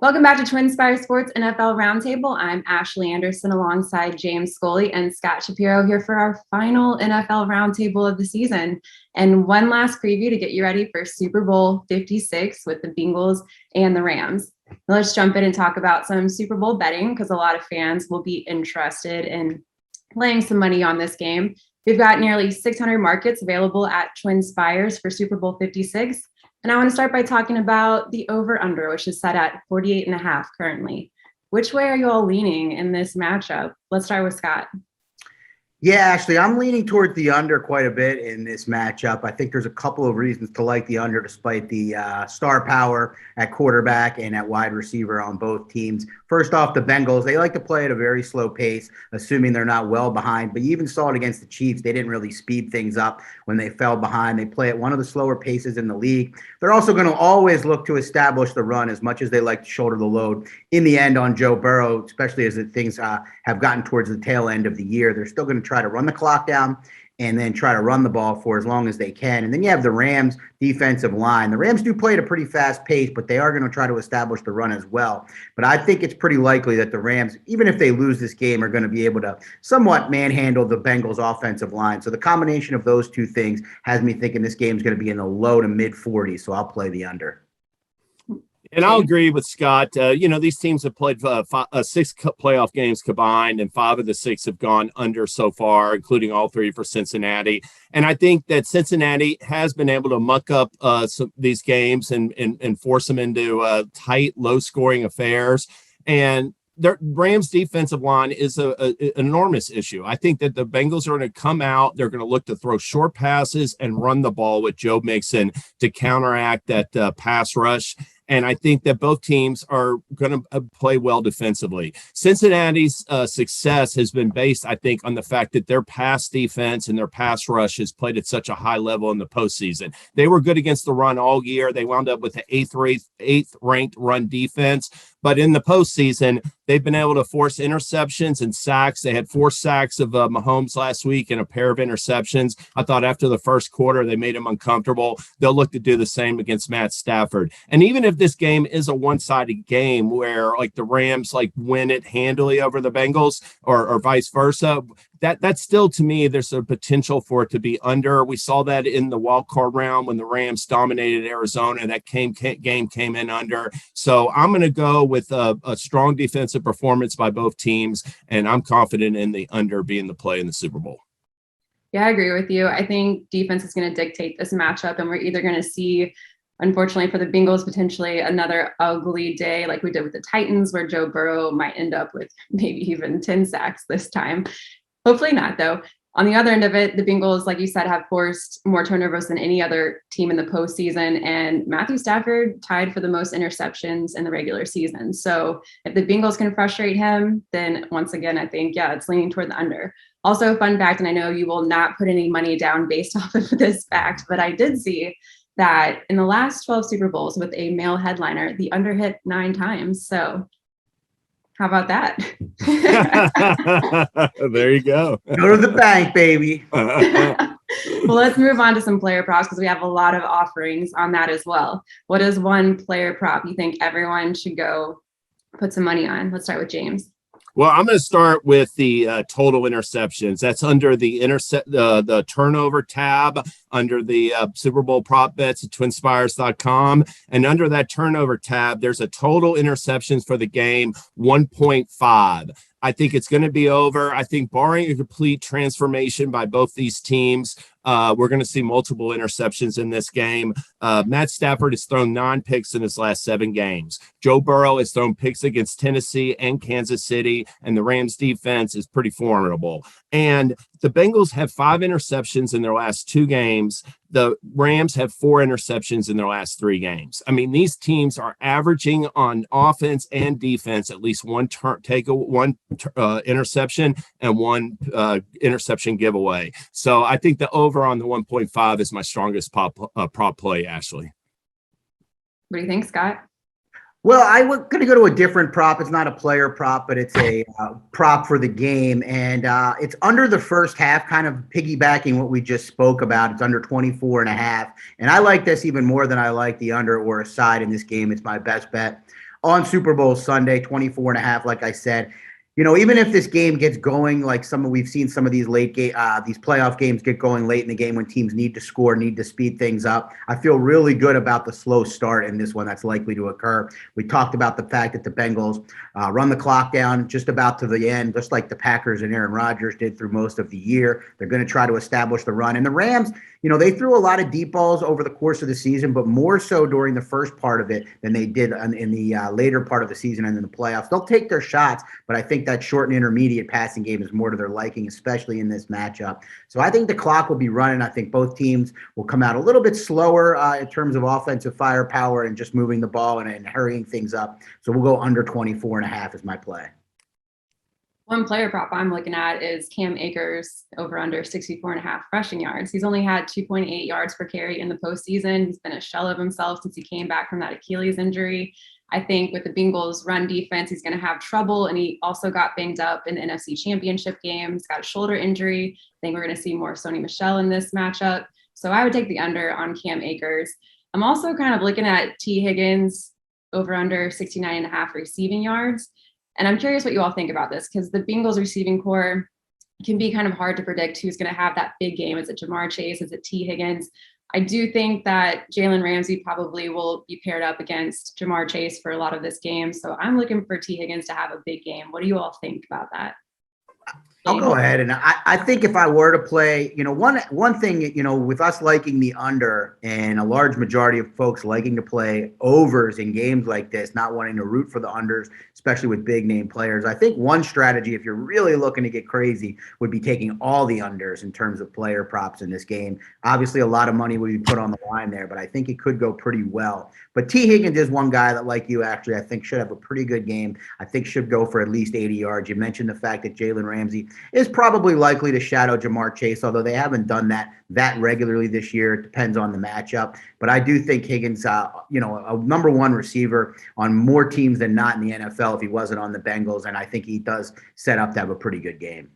Welcome back to TwinSpires Sports NFL Roundtable. I'm Ashley Anderson alongside James Scully and Scott Shapiro here for our final NFL Roundtable of the season. And one last preview to get you ready for Super Bowl 56 with the Bengals and the Rams. Now let's jump in and talk about some Super Bowl betting because a lot of fans will be interested in laying some money on this game. We've got nearly 600 markets available at TwinSpires for Super Bowl 56. And I want to start by talking about the over-under, which is set at 48.5 currently. Which way are you all leaning in this matchup? Let's start with Scott. Yeah, Ashley, I'm leaning towards the under quite a bit in this matchup. I think there's a couple of reasons to like the under despite the star power at quarterback and at wide receiver on both teams. First off, the Bengals, they like to play at a very slow pace, assuming they're not well behind. But you even saw it against the Chiefs. They didn't really speed things up when they fell behind. They play at one of the slower paces in the league. They're also going to always look to establish the run as much as they like to shoulder the load in the end on Joe Burrow, especially as things have gotten towards the tail end of the year. They're still going to try to run the clock down and then try to run the ball for as long as they can. And then you have the Rams defensive line. The Rams do play at a pretty fast pace, but they are going to try to establish the run as well. But I think it's pretty likely that the Rams, even if they lose this game, are going to be able to somewhat manhandle the Bengals offensive line. So the combination of those two things has me thinking this game is going to be in the low to mid 40s. So I'll play the under. And I'll agree with Scott. These teams have played 6 playoff games combined, and 5 of the 6 have gone under so far, including all 3 for Cincinnati. And I think that Cincinnati has been able to muck up these games and force them into tight, low-scoring affairs. And the Rams defensive line is an enormous issue. I think that the Bengals are going to come out. They're going to look to throw short passes and run the ball with Joe Mixon to counteract that pass rush. And I think that both teams are going to play well defensively. Cincinnati's success has been based, I think, on the fact that their pass defense and their pass rush has played at such a high level in the postseason. They were good against the run all year. They wound up with the 8th ranked run defense. But in the postseason, they've been able to force interceptions and sacks. They had 4 sacks of Mahomes last week and a pair of interceptions. I thought after the first quarter, they made him uncomfortable. They'll look to do the same against Matt Stafford. And even if this game is a one-sided game where like the Rams like win it handily over the Bengals or vice versa, that's still, to me, there's a potential for it to be under. We saw that in the wild card round when the Rams dominated Arizona. That game came in under. So I'm going to go with a strong defensive performance by both teams, and I'm confident in the under being the play in the Super Bowl. Yeah, I agree with you. I think defense is going to dictate this matchup, and we're either going to see, unfortunately for the Bengals, potentially another ugly day like we did with the Titans, where Joe Burrow might end up with maybe even 10 sacks this time. Hopefully not, though. On the other end of it, the Bengals, like you said, have forced more turnovers than any other team in the postseason. And Matthew Stafford tied for the most interceptions in the regular season. So if the Bengals can frustrate him, then once again, I think, it's leaning toward the under. Also, fun fact, and I know you will not put any money down based off of this fact, but I did see that in the last 12 Super Bowls with a male headliner, the under hit 9 times. So how about that? There you go. Go to the bank, baby. Well, let's move on to some player props because we have a lot of offerings on that as well. What is one player prop you think everyone should go put some money on? Let's start with James. Well, I'm going to start with the total interceptions. That's under the turnover tab under the Super Bowl prop bets at twinspires.com. And under that turnover tab, there's a total interceptions for the game, 1.5. I think it's going to be over. I think barring a complete transformation by both these teams, we're going to see multiple interceptions in this game. Matt Stafford has thrown 9 picks in his last 7 games. Joe Burrow has thrown picks against Tennessee and Kansas City, and the Rams defense is pretty formidable. And the Bengals have 5 interceptions in their last 2 games. The Rams have 4 interceptions in their last 3 games. I mean, these teams are averaging on offense and defense at least one interception and 1 interception giveaway. So I think the over on the 1.5 is my strongest prop play, Ashley. What do you think, Scott? Well, I'm going to go to a different prop. It's not a player prop, but it's a prop for the game. And it's under the first half, kind of piggybacking what we just spoke about. It's under 24.5. And I like this even more than I like the under or a side in this game. It's my best bet on Super Bowl Sunday, 24.5, like I said. Even if this game gets going, like we've seen some of these these playoff games get going late in the game when teams need to score, need to speed things up. I feel really good about the slow start in this one that's likely to occur. We talked about the fact that the Bengals run the clock down just about to the end, just like the Packers and Aaron Rodgers did through most of the year. They're going to try to establish the run. And the Rams, they threw a lot of deep balls over the course of the season, but more so during the first part of it than they did in the later part of the season and in the playoffs. They'll take their shots, but I think that short and intermediate passing game is more to their liking, especially in this matchup. So I think the clock will be running. I think both teams will come out a little bit slower in terms of offensive firepower and just moving the ball and hurrying things up. So we'll go under 24.5 as my play. One player prop I'm looking at is Cam Akers over under 64.5 rushing yards. He's only had 2.8 yards per carry in the postseason. He's been a shell of himself since he came back from that Achilles injury. I think with the Bengals run defense, he's going to have trouble. And he also got banged up in the NFC Championship game. He's got a shoulder injury. I think we're going to see more Sony Michel in this matchup. So I would take the under on Cam Akers. I'm also kind of looking at T. Higgins over under 69.5 receiving yards. And I'm curious what you all think about this, because the Bengals receiving core can be kind of hard to predict who's going to have that big game. Is it Jamar Chase? Is it T. Higgins? I do think that Jalen Ramsey probably will be paired up against Jamar Chase for a lot of this game. So I'm looking for T. Higgins to have a big game. What do you all think about that? I'll go ahead. And I think if I were to play, one thing, with us liking the under and a large majority of folks liking to play overs in games like this, not wanting to root for the unders, especially with big name players. I think one strategy, if you're really looking to get crazy, would be taking all the unders in terms of player props in this game. Obviously, a lot of money would be put on the line there, but I think it could go pretty well. But T. Higgins is one guy that, like you, actually, I think should have a pretty good game. I think should go for at least 80 yards. You mentioned the fact that Jalen Ramsey is probably likely to shadow Jamar Chase, although they haven't done that regularly this year. It depends on the matchup. But I do think Higgins, a number one receiver on more teams than not in the NFL if he wasn't on the Bengals, and I think he does set up to have a pretty good game.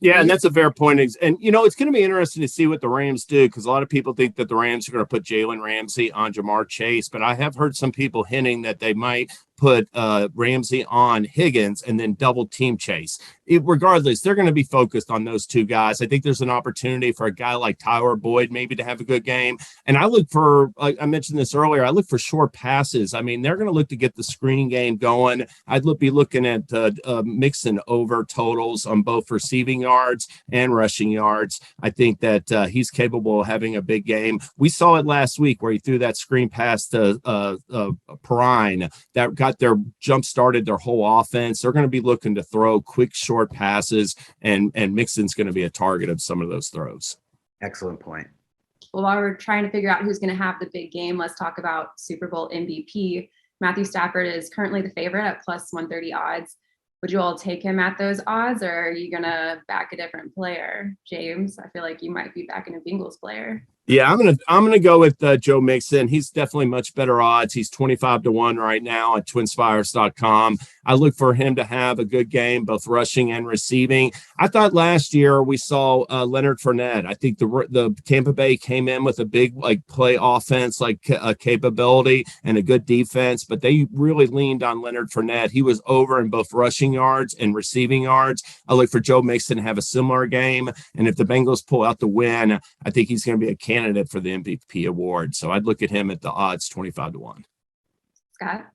Yeah, and that's a fair point. And, it's going to be interesting to see what the Rams do, because a lot of people think that the Rams are going to put Jalen Ramsey on Jamar Chase. But I have heard some people hinting that they might put Ramsey on Higgins and then double team Chase. Regardless, they're going to be focused on those two guys. I think there's an opportunity for a guy like Tyler Boyd maybe to have a good game. And I look for, like I mentioned this earlier, I look for short passes. I mean, they're going to look to get the screening game going. I'd be looking at mixing over totals on both receiving yards and rushing yards. I think that he's capable of having a big game. We saw it last week where he threw that screen pass to Perrine that got their jump started their whole offense. They're going to be looking to throw quick, short passes, and Mixon's going to be a target of some of those throws. Excellent point. Well, while we're trying to figure out who's going to have the big game, let's talk about Super Bowl MVP. Matthew Stafford is currently the favorite at plus 130 odds. Would you all take him at those odds, or are you going to back a different player? James, I feel like you might be backing a Bengals player. Yeah, I'm gonna go with Joe Mixon. He's definitely much better odds. He's 25-1 right now at TwinSpires.com. I look for him to have a good game, both rushing and receiving. I thought last year we saw Leonard Fournette. I think the Tampa Bay came in with a big play offense capability and a good defense, but they really leaned on Leonard Fournette. He was over in both rushing yards and receiving yards. I look for Joe Mixon to have a similar game, and if the Bengals pull out the win, I think he's going to be a candidate for the MVP award. So I'd look at him at the odds 25-1. Scott?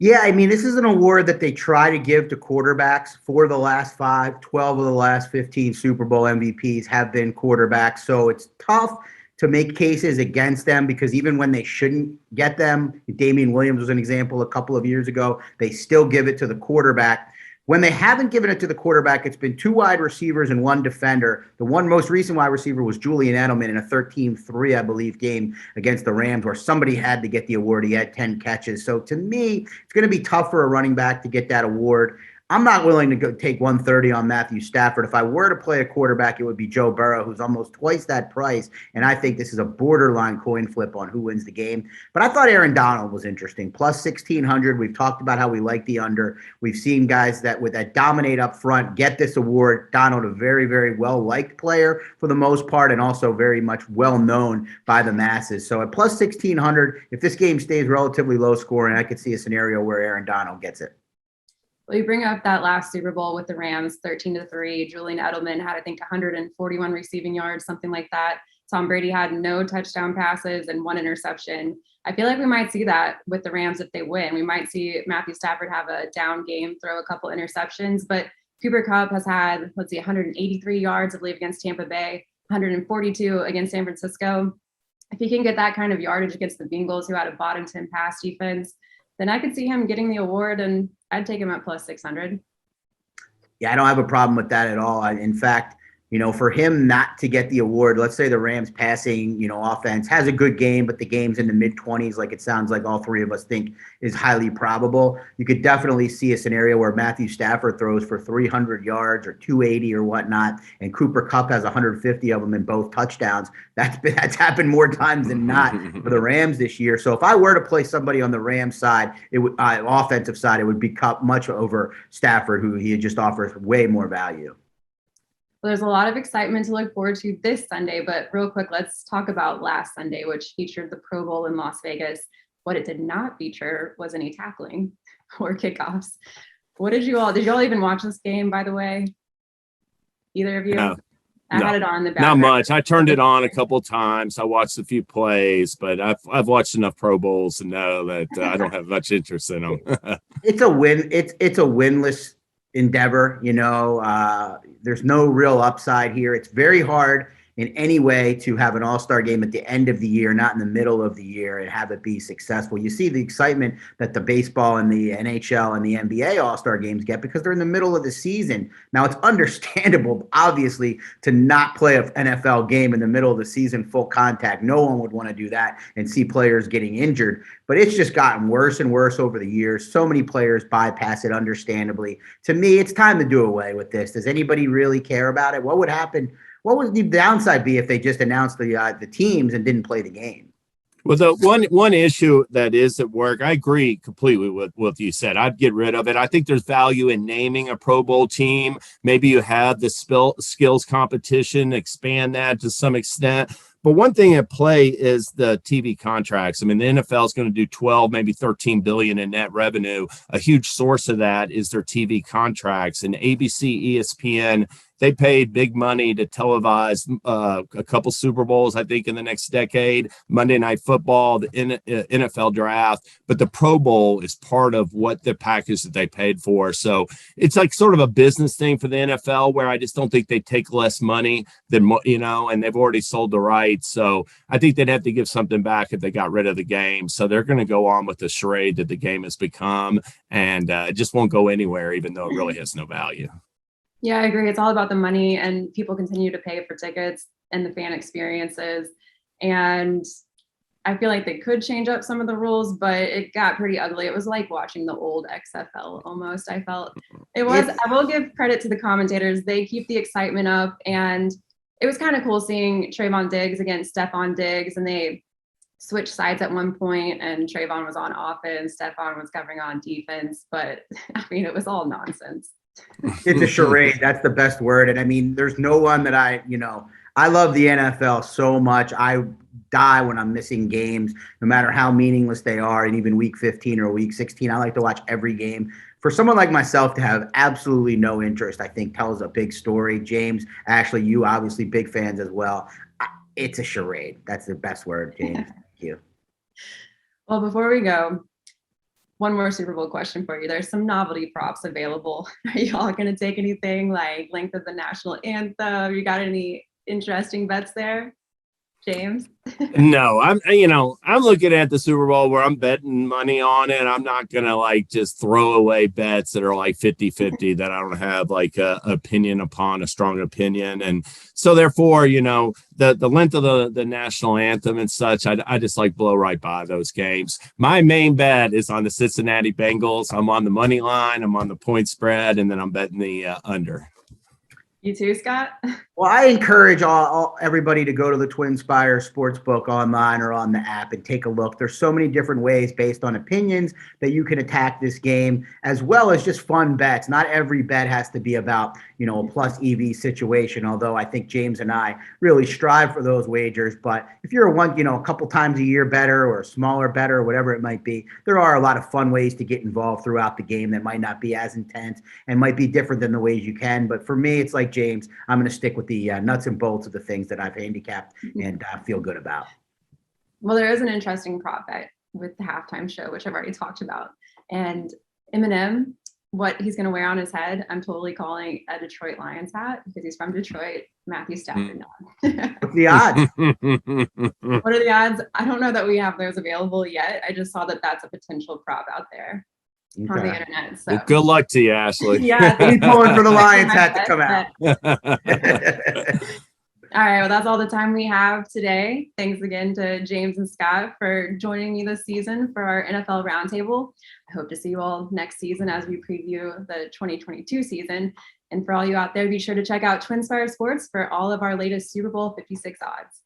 Yeah, I mean, this is an award that they try to give to quarterbacks. For the last 12 of the last 15 Super Bowl MVPs have been quarterbacks. So it's tough to make cases against them, because even when they shouldn't get them, Damian Williams was an example a couple of years ago, they still give it to the quarterback. When they haven't given it to the quarterback, it's been two wide receivers and one defender. The one most recent wide receiver was Julian Edelman in a 13-3, I believe, game against the Rams, where somebody had to get the award. He had 10 catches. So to me, it's going to be tough for a running back to get that award. I'm not willing to go take 130 on Matthew Stafford. If I were to play a quarterback, it would be Joe Burrow, who's almost twice that price. And I think this is a borderline coin flip on who wins the game. But I thought Aaron Donald was interesting. Plus 1,600. We've talked about how we like the under. We've seen guys that dominate up front get this award. Donald, a very, very well-liked player for the most part, and also very much well-known by the masses. So at plus 1,600, if this game stays relatively low scoring, I could see a scenario where Aaron Donald gets it. Well, you bring up that last Super Bowl with the Rams, 13-3. Julian Edelman had, I think, 141 receiving yards, something like that. Tom Brady had no touchdown passes and 1 interception. I feel like we might see that with the Rams if they win. We might see Matthew Stafford have a down game, throw a couple interceptions. But Cooper Kupp has had, 183 yards, I believe, against Tampa Bay, 142 against San Francisco. If he can get that kind of yardage against the Bengals, who had a bottom 10 pass defense, then I could see him getting the award, and I'd take him at plus 600. Yeah, I don't have a problem with that at all. In fact, for him not to get the award, let's say the Rams passing, offense has a good game, but the game's in the mid-20s, like it sounds like all three of us think is highly probable. You could definitely see a scenario where Matthew Stafford throws for 300 yards or 280 or whatnot, and Cooper Kupp has 150 of them in both touchdowns. That's happened more times than not for the Rams this year. So if I were to play somebody on the Rams side, it would offensive side, it would be Kupp much over Stafford, who he just offers way more value. Well, there's a lot of excitement to look forward to this Sunday, but real quick, let's talk about last Sunday, which featured the Pro Bowl in Las Vegas. What it did not feature was any tackling or kickoffs. Did you all even watch this game, by the way? Either of you? No. I had it on in the background. Not much. I turned it on a couple of times. I watched a few plays, but I've watched enough Pro Bowls to know that I don't have much interest in them. It's a win. It's a winless endeavor. There's no real upside here. It's very hard in any way to have an all-star game at the end of the year, not in the middle of the year, and have it be successful. You see the excitement that the baseball and the NHL and the NBA all-star games get because they're in the middle of the season. Now, it's understandable, obviously, to not play an NFL game in the middle of the season, full contact. No one would want to do that and see players getting injured. But it's just gotten worse and worse over the years. So many players bypass it, understandably. To me, it's time to do away with this. Does anybody really care about it? What would happen? What would the downside be if they just announced the teams and didn't play the game? Well, the one issue that is at work, I agree completely with what you said. I'd get rid of it. I think there's value in naming a Pro Bowl team. Maybe you have the skills competition, expand that to some extent. But one thing at play is the TV contracts. I mean, the NFL is going to do 12, maybe 13 billion in net revenue. A huge source of that is their TV contracts. And ABC, ESPN, they paid big money to televise a couple Super Bowls, I think, in the next decade, Monday Night Football, the NFL draft. But the Pro Bowl is part of what the package that they paid for. So it's like sort of a business thing for the NFL where I just don't think they take less money than, and they've already sold the rights. So I think they'd have to give something back if they got rid of the game. So they're going to go on with the charade that the game has become, and it just won't go anywhere, even though it really has no value. Yeah, I agree. It's all about the money, and people continue to pay for tickets and the fan experiences. And I feel like they could change up some of the rules, but it got pretty ugly. It was like watching the old XFL almost. I felt it was. I will give credit to the commentators. They keep the excitement up, and it was kind of cool seeing Trayvon Diggs against Stephon Diggs, and they switched sides at one point, and Trayvon was on offense, Stephon was covering on defense. But I mean, it was all nonsense. It's a charade. That's the best word. And I mean, there's no one that I love the NFL so much. I die when I'm missing games, no matter how meaningless they are. And even week 15 or week 16, I like to watch every game. For someone like myself to have absolutely no interest, I think tells a big story. James, Ashley, you obviously big fans as well. It's a charade. That's the best word, James. Thank you. Well, before we go, one more Super Bowl question for you. There's some novelty props available. Are y'all going to take anything like length of the national anthem? You got any interesting bets there? James? No, I'm looking at the Super Bowl where I'm betting money on it. I'm not going to like just throw away bets that are like 50-50 that I don't have like a opinion upon, a strong opinion. And so therefore, the length of the national anthem and such, I just like blow right by those games. My main bet is on the Cincinnati Bengals. I'm on the money line, I'm on the point spread, and then I'm betting the under. You too, Scott? Well, I encourage everybody to go to the TwinSpires Sportsbook online or on the app and take a look. There's so many different ways based on opinions that you can attack this game, as well as just fun bets. Not every bet has to be about, a plus EV situation, although I think James and I really strive for those wagers. But if you're a couple times a year better or a smaller better or whatever it might be, there are a lot of fun ways to get involved throughout the game that might not be as intense and might be different than the ways you can. But for me, it's like James, I'm going to stick with the nuts and bolts of the things that I've handicapped and feel good about. Well, there is an interesting prop bet with the halftime show, which I've already talked about. And Eminem, what he's going to wear on his head, I'm totally calling a Detroit Lions hat because he's from Detroit. Matthew Stafford. What's the odds? What are the odds? I don't know that we have those available yet. I just saw that that's a potential prop out there on the internet. So. Well, good luck to you, Ashley. Yeah, he's pulling for the Lions hat to come out. All right, well, that's all the time we have today. Thanks again to James and Scott for joining me this season for our NFL Roundtable. I hope to see you all next season as we preview the 2022 season. And for all you out there, be sure to check out TwinSpires Sports for all of our latest Super Bowl 56 odds.